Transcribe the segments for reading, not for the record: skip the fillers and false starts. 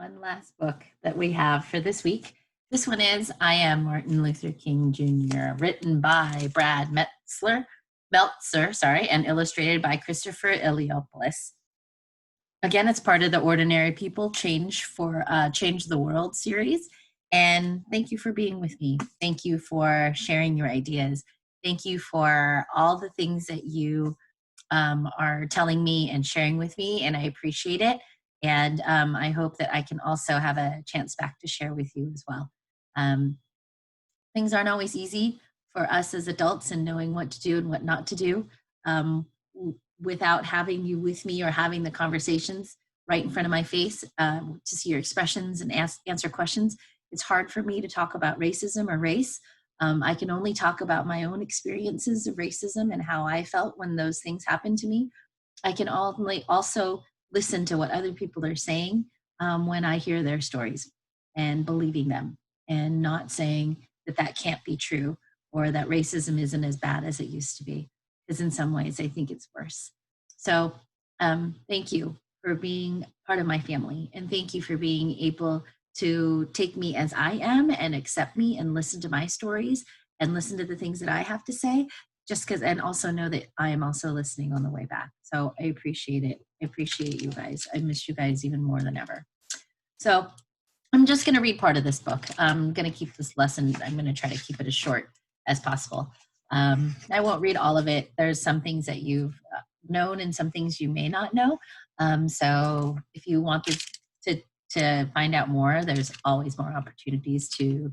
one last book that we have for this week. This one is I Am Martin Luther King Jr., written by Brad Meltzer, and illustrated by Christopher Iliopoulos. Again, it's part of the Ordinary People Change the World series. And thank you for being with me. Thank you for sharing your ideas. Thank you for all the things that you are telling me and sharing with me, and I appreciate it. And I hope that I can also have a chance back to share with you as well. Things aren't always easy for us as adults and knowing what to do and what not to do without having you with me or having the conversations right in front of my face to see your expressions and answer questions. It's hard for me to talk about racism or race. I can only talk about my own experiences of racism and how I felt when those things happened to me. I can only also listen to what other people are saying when I hear their stories and believing them and not saying that that can't be true or that racism isn't as bad as it used to be, because in some ways I think it's worse. So thank you for being part of my family, and thank you for being able to take me as I am and accept me and listen to my stories and listen to the things that I have to say, just because, and also know that I am also listening on the way back. So I appreciate it. I appreciate you guys. I miss you guys even more than ever. So I'm just going to read part of this book. I'm going to keep this lesson. I'm going to try to keep it as short as possible. I won't read all of it. There's some things that you've known and some things you may not know. So if you want to find out more, there's always more opportunities to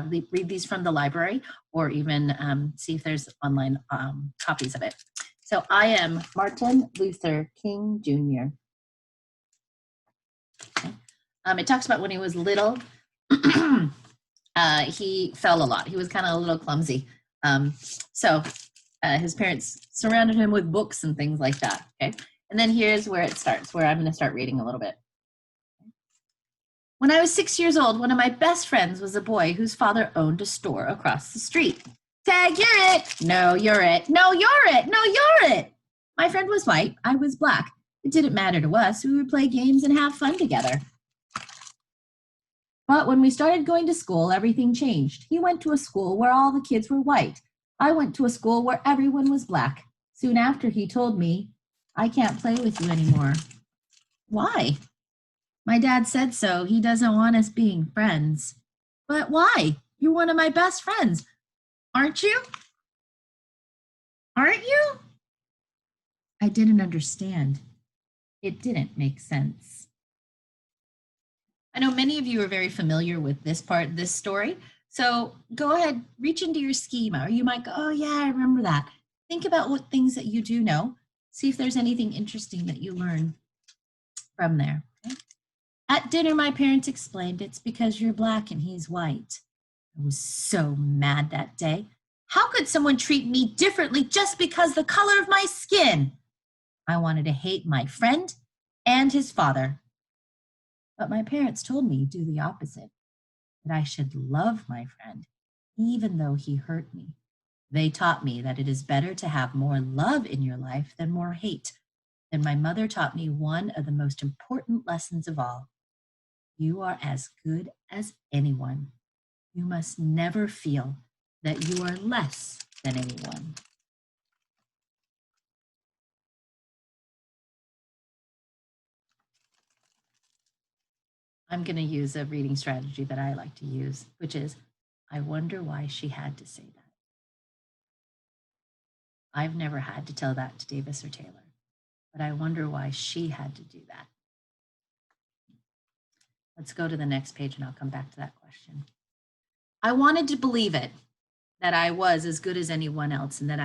read these from the library or even see if there's online copies of it. So I Am Martin Luther King Jr. Okay. It talks about when he was little, he fell a lot. He was kind of a little clumsy. So his parents surrounded him with books and things like that. Okay. And then here's where it starts, where I'm going to start reading a little bit. When I was 6 years old, one of my best friends was a boy whose father owned a store across the street. Tag, you're it. No, you're it. No, you're it. No, you're it. My friend was white. I was black. It didn't matter to us. We would play games and have fun together. But when we started going to school, everything changed. He went to a school where all the kids were white. I went to a school where everyone was black. Soon after, he told me, I can't play with you anymore. Why? My dad said so. He doesn't want us being friends. But why? You're one of my best friends. Aren't you? Aren't you? I didn't understand. It didn't make sense. I know many of you are very familiar with this story. So go ahead, reach into your schema. Or you might go, oh yeah, I remember that. Think about what things that you do know. See if there's anything interesting that you learn from there. Okay? At dinner, my parents explained it's because you're black and he's white. I was so mad that day. How could someone treat me differently just because the color of my skin? I wanted to hate my friend and his father. But my parents told me to do the opposite, that I should love my friend, even though he hurt me. They taught me that it is better to have more love in your life than more hate. And my mother taught me one of the most important lessons of all. You are as good as anyone. You must never feel that you are less than anyone. I'm going to use a reading strategy that I like to use, which is, I wonder why she had to say that. I've never had to tell that to Davis or Taylor, but I wonder why she had to do that. Let's go to the next page and I'll come back to that question. I wanted to believe it, that I was as good as anyone else and that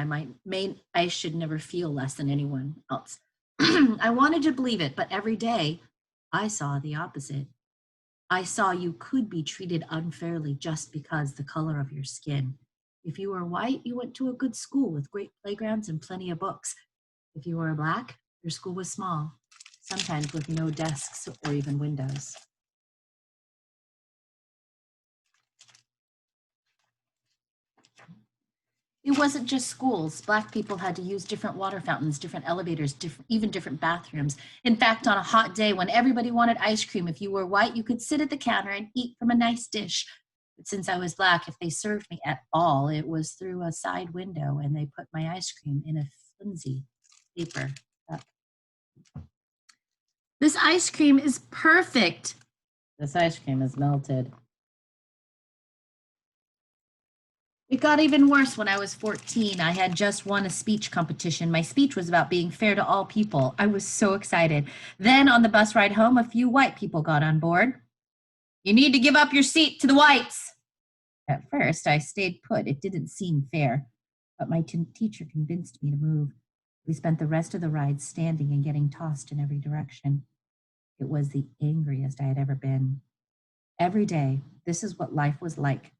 I should never feel less than anyone else. I wanted to believe it, but every day I saw the opposite. I saw you could be treated unfairly just because the color of your skin. If you were white, you went to a good school with great playgrounds and plenty of books. If you were black, your school was small, sometimes with no desks or even windows. It wasn't just schools. Black people had to use different water fountains, different elevators, even different bathrooms. In fact, on a hot day when everybody wanted ice cream, if you were white, you could sit at the counter and eat from a nice dish. But since I was Black, if they served me at all, it was through a side window and they put my ice cream in a flimsy paper cup. This ice cream is perfect. This ice cream is melted. It got even worse when I was 14. I had just won a speech competition. My speech was about being fair to all people. I was so excited. Then on the bus ride home, a few white people got on board. You need to give up your seat to the whites. At first, I stayed put. It didn't seem fair, but my teacher convinced me to move. We spent the rest of the ride standing and getting tossed in every direction. It was the angriest I had ever been. Every day, this is what life was like.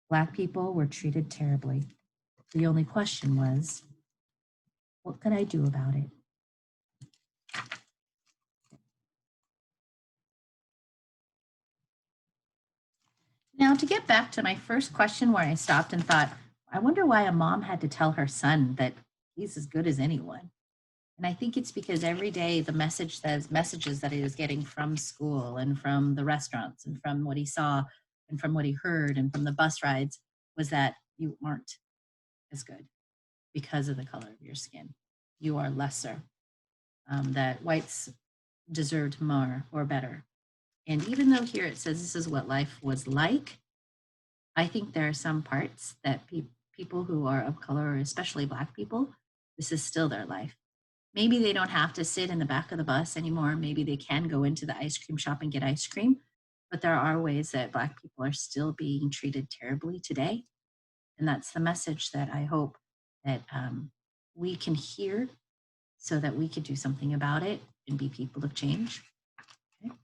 Black people were treated terribly. The only question was, what could I do about it? Now, to get back to my first question where I stopped and thought, I wonder why a mom had to tell her son that he's as good as anyone. And I think it's because every day the message says messages that he was getting from school and from the restaurants and from what he saw and from what he heard and from the bus rides was that you aren't as good because of the color of your skin. You are lesser. That whites deserved more or better. And even though here it says this is what life was like, I think there are some parts that people who are of color, or especially Black people, this is still their life. Maybe they don't have to sit in the back of the bus anymore. Maybe they can go into the ice cream shop and get ice cream. But there are ways that Black people are still being treated terribly today. And that's the message that I hope that we can hear so that we could do something about it and be people of change. Okay.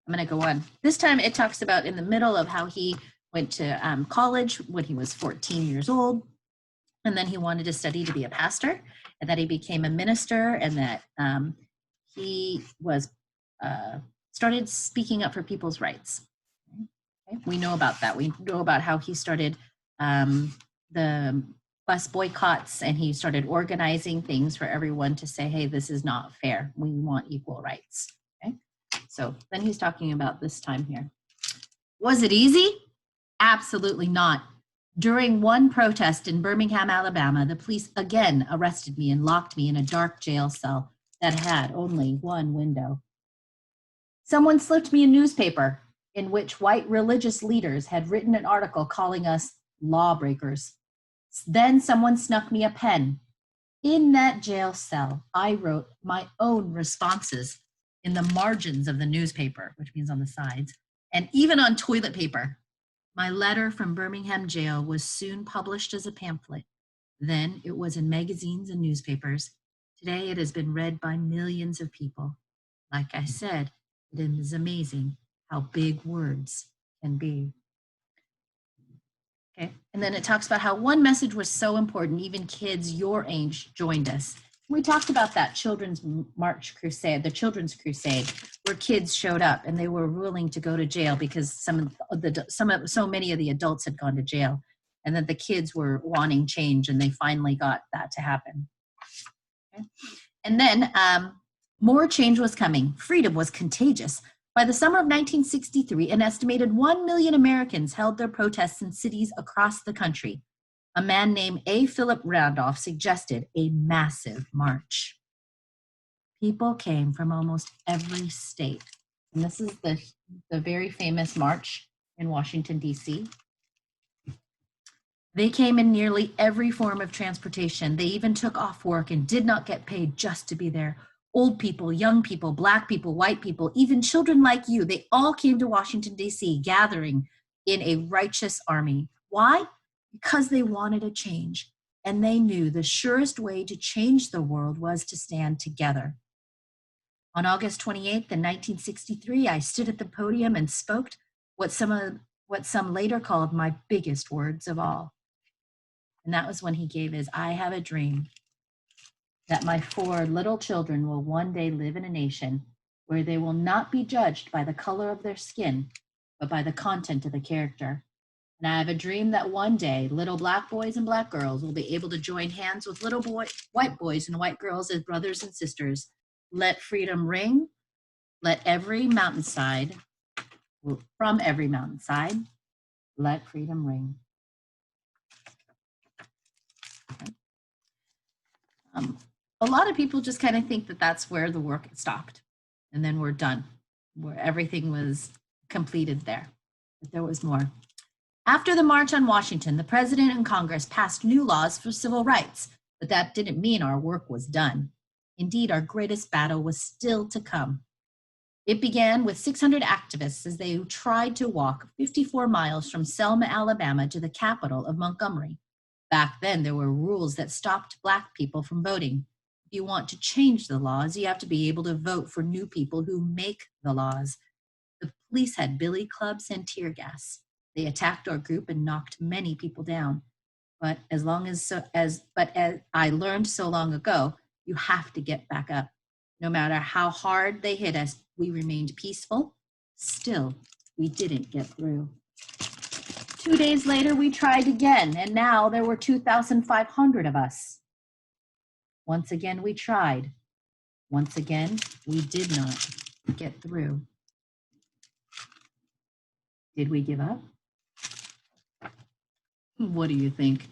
I'm going to go on. This time it talks about in the middle of how he went to college when he was 14 years old. And then he wanted to study to be a pastor, and that he became a minister, and that he was started speaking up for people's rights. Okay. We know about that. We know about how he started the bus boycotts, and he started organizing things for everyone to say, hey, this is not fair. We want equal rights. Okay. So then he's talking about this time here. Was it easy? Absolutely not. During one protest in Birmingham, Alabama, the police again arrested me and locked me in a dark jail cell that had only one window. Someone slipped me a newspaper in which white religious leaders had written an article calling us lawbreakers. Then someone snuck me a pen. In that jail cell, I wrote my own responses in the margins of the newspaper, which means on the sides, and even on toilet paper. My letter from Birmingham jail was soon published as a pamphlet. Then it was in magazines and newspapers. Today it has been read by millions of people. Like I said, it is amazing how big words can be. Okay, and then it talks about how one message was so important, even kids your age joined us. We talked about that children's march crusade, the children's crusade, where kids showed up and they were willing to go to jail because so many of the adults had gone to jail, and that the kids were wanting change, and they finally got that to happen. Okay. And then more change was coming. Freedom was contagious. By the summer of 1963, an estimated 1 million Americans held their protests in cities across the country. A man named A. Philip Randolph suggested a massive march. People came from almost every state. And this is the very famous march in Washington, D.C. They came in nearly every form of transportation. They even took off work and did not get paid just to be there. Old people, young people, Black people, white people, even children like you, they all came to Washington, D.C., gathering in a righteous army. Why? Because they wanted a change, and they knew the surest way to change the world was to stand together. On August 28th, 1963, I stood at the podium and spoke what some later called my biggest words of all. And that was when he gave his I have a dream that my 4 little children will one day live in a nation where they will not be judged by the color of their skin, but by the content of the character. And I have a dream that one day little black boys and black girls will be able to join hands with white boys and white girls as brothers and sisters. Let freedom ring. Let every mountainside, from every mountainside, let freedom ring. A lot of people just kind of think that that's where the work stopped, and then we're done, where everything was completed there. But there was more. After the March on Washington, the President and Congress passed new laws for civil rights, but that didn't mean our work was done. Indeed, our greatest battle was still to come. It began with 600 activists as they tried to walk 54 miles from Selma, Alabama to the capital of Montgomery. Back then, there were rules that stopped Black people from voting. If you want to change the laws, you have to be able to vote for new people who make the laws. The police had billy clubs and tear gas. They attacked our group and knocked many people down. But as I learned so long ago, you have to get back up. No matter how hard they hit us, we remained peaceful. Still, we didn't get through. 2 days later, we tried again, and now there were 2,500 of us. Once again, we tried. Once again, we did not get through. Did we give up? What do you think?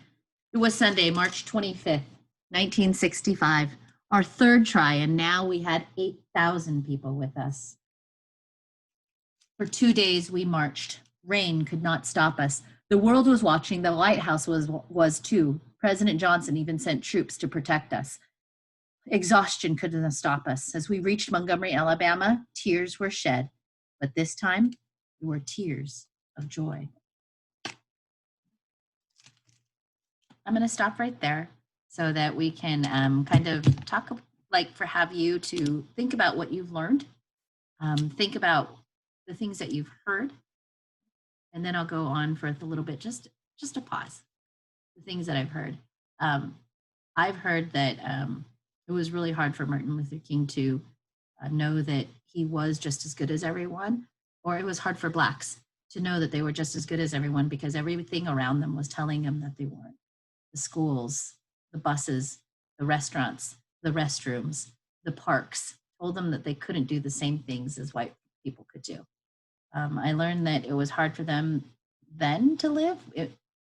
It was Sunday, March 25th, 1965, our third try, and now we had 8,000 people with us. For 2 days, we marched. Rain could not stop us. The world was watching. The White House was too. President Johnson even sent troops to protect us. Exhaustion couldn't stop us. As we reached Montgomery, Alabama, tears were shed, but this time, they were tears of joy. I'm going to stop right there so that we can kind of talk, have you to think about what you've learned, think about the things that you've heard, and then I'll go on for a little bit, just a pause. The things that I've heard. I've heard that it was really hard for Martin Luther King to know that he was just as good as everyone, or it was hard for Blacks to know that they were just as good as everyone because everything around them was telling them that they weren't. The schools, the buses, the restaurants, the restrooms, the parks told them that they couldn't do the same things as white people could do. I learned that it was hard for them then to live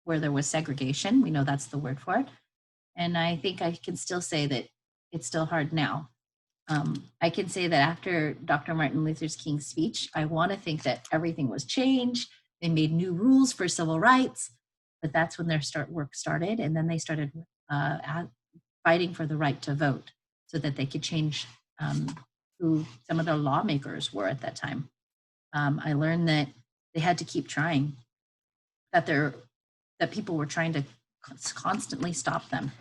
where there was segregation. We know that's the word for it. And I think I can still say that it's still hard now. I can say that after Dr. Martin Luther King's speech, I want to think that everything was changed. They made new rules for civil rights, but that's when their work started. And then they started fighting for the right to vote so that they could change who some of the lawmakers were at that time. I learned that they had to keep trying, that people were trying to constantly stop them.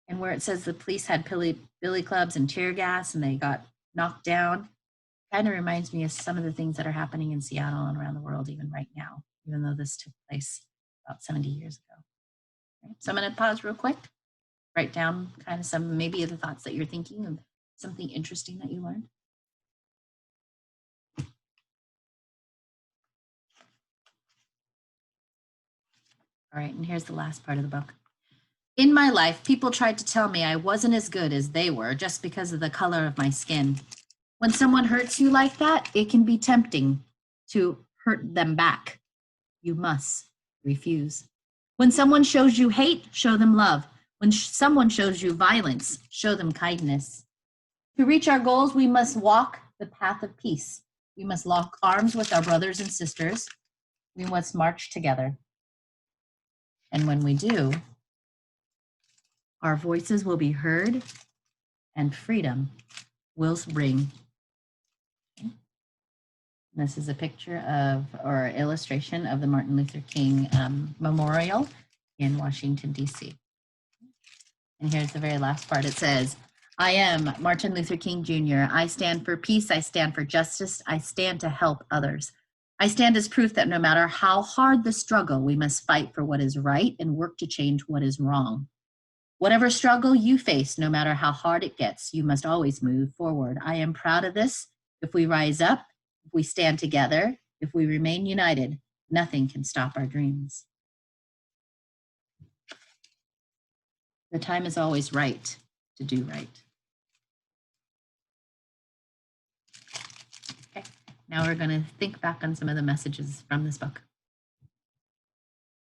And where it says the police had billy clubs and tear gas and they got knocked down, kind of reminds me of some of the things that are happening in Seattle and around the world even right now, even though this took place about 70 years ago. Okay. So I'm going to pause real quick, write down kind of some maybe of the thoughts that you're thinking of something interesting that you learned. All right, and here's the last part of the book. In my life, people tried to tell me I wasn't as good as they were just because of the color of my skin. When someone hurts you like that, it can be tempting to hurt them back. You must refuse. When someone shows you hate, show them love. When someone shows you violence, show them kindness. To reach our goals, we must walk the path of peace. We must lock arms with our brothers and sisters. We must march together. And when we do, our voices will be heard and freedom will ring. Okay. This is a picture of, or illustration of the Martin Luther King Memorial in Washington, D.C. And here's the very last part. It says, I am Martin Luther King Jr. I stand for peace. I stand for justice. I stand to help others. I stand as proof that no matter how hard the struggle, we must fight for what is right and work to change what is wrong. Whatever struggle you face, no matter how hard it gets, you must always move forward. I am proud of this. If we rise up, if we stand together, if we remain united, nothing can stop our dreams. The time is always right to do right. Okay, now we're going to think back on some of the messages from this book.